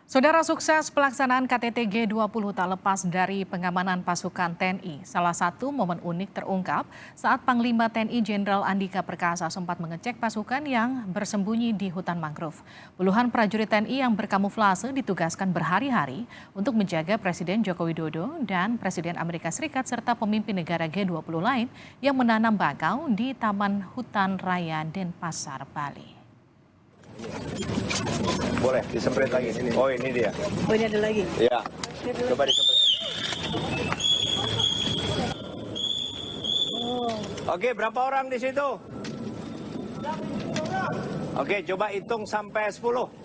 Saudara, sukses pelaksanaan KTT G20 tak lepas dari pengamanan pasukan TNI. Salah satu momen unik terungkap saat Panglima TNI Jenderal Andika Perkasa sempat mengecek pasukan yang bersembunyi di hutan mangrove. Puluhan prajurit TNI yang berkamuflase ditugaskan berhari-hari untuk menjaga Presiden Joko Widodo dan Presiden Amerika Serikat serta pemimpin negara G20 lain yang menanam bakau di Taman Hutan Raya Denpasar, Bali. Boleh disemprit lagi. Oh, ini dia. Oh, ini ada lagi? Iya. Coba disemprit. Oke, berapa orang di situ? Oke, coba hitung sampai 10. 1, 2, 3,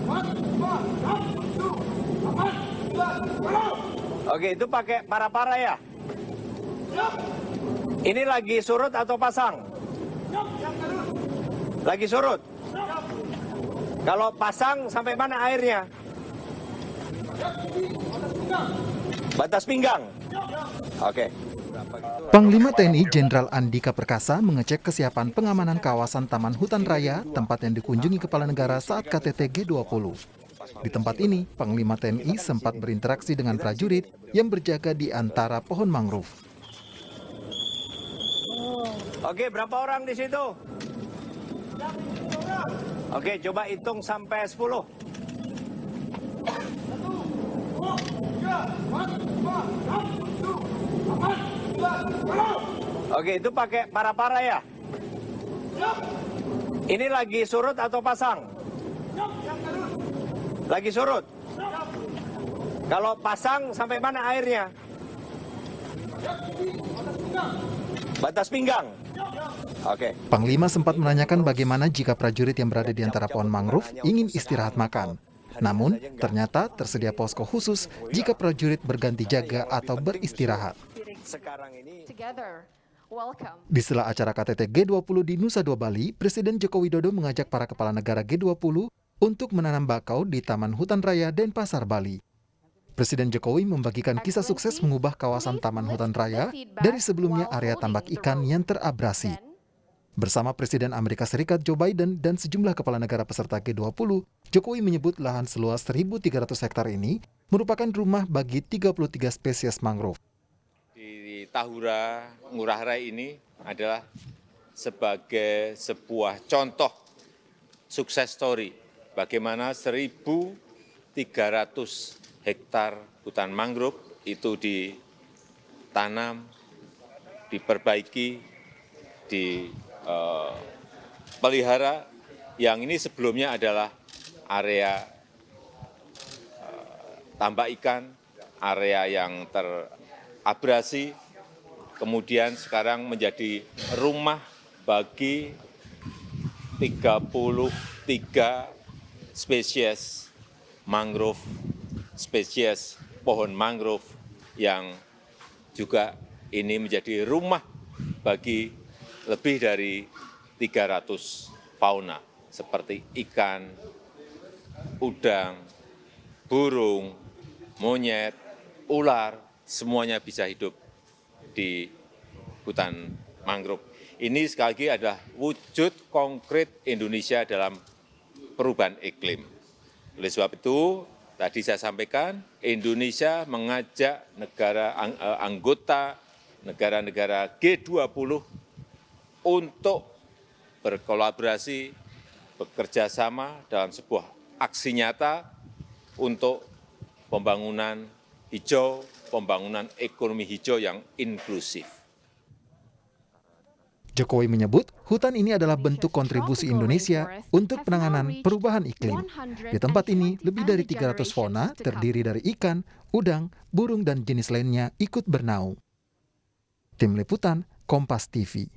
4, 5, 6, 7, 8, 9, 10. Oke, itu pakai para-para ya? Ini lagi surut atau pasang? Lagi surut. Kalau pasang sampai mana airnya? Batas pinggang. Oke. Panglima TNI Jenderal Andika Perkasa mengecek kesiapan pengamanan kawasan Taman Hutan Raya, tempat yang dikunjungi Kepala Negara saat KTT G20. Di tempat ini, Panglima TNI sempat berinteraksi dengan prajurit yang berjaga di antara pohon mangrove. Oke, berapa orang di situ? Oke, coba hitung sampai 10. 1, 2, 3, 4, 5, 6, 7, 8, 9, 10. Oke, itu pakai para-para ya? Ini lagi surut atau pasang? Lagi surut. Kalau pasang sampai mana airnya? Batas pinggang. Oke. Panglima sempat menanyakan bagaimana jika prajurit yang berada di antara pohon mangrove ingin istirahat makan. Namun, ternyata tersedia posko khusus jika prajurit berganti jaga atau beristirahat. Di sela acara KTT G20 di Nusa Dua Bali, Presiden Joko Widodo mengajak para kepala negara G20 untuk menanam bakau di Taman Hutan Raya Denpasar, Bali. Presiden Jokowi membagikan kisah sukses mengubah kawasan Taman Hutan Raya dari sebelumnya area tambak ikan yang terabrasi. Bersama Presiden Amerika Serikat Joe Biden dan sejumlah kepala negara peserta G20, Jokowi menyebut lahan seluas 1.300 hektar ini merupakan rumah bagi 33 spesies mangrove. Di Tahura, Ngurah Rai ini adalah sebagai sebuah contoh sukses story bagaimana 1.300 hektar hutan mangrove itu ditanam, diperbaiki, dipelihara, yang ini sebelumnya adalah area tambak ikan, area yang terabrasi, kemudian sekarang menjadi rumah bagi 33 spesies mangrove, spesies pohon mangrove yang juga ini menjadi rumah bagi lebih dari 300 fauna seperti ikan, udang, burung, monyet, ular, semuanya bisa hidup di hutan mangrove. Ini sekali lagi adalah wujud konkret Indonesia dalam perubahan iklim. Oleh sebab itu, tadi saya sampaikan, Indonesia mengajak anggota negara-negara G20 untuk berkolaborasi, bekerja sama dalam sebuah aksi nyata untuk pembangunan hijau, pembangunan ekonomi hijau yang inklusif. Jokowi menyebut hutan ini adalah bentuk kontribusi Indonesia untuk penanganan perubahan iklim. Di tempat ini, lebih dari 300 fauna terdiri dari ikan, udang, burung, dan jenis lainnya ikut bernaung. Tim Liputan, Kompas TV.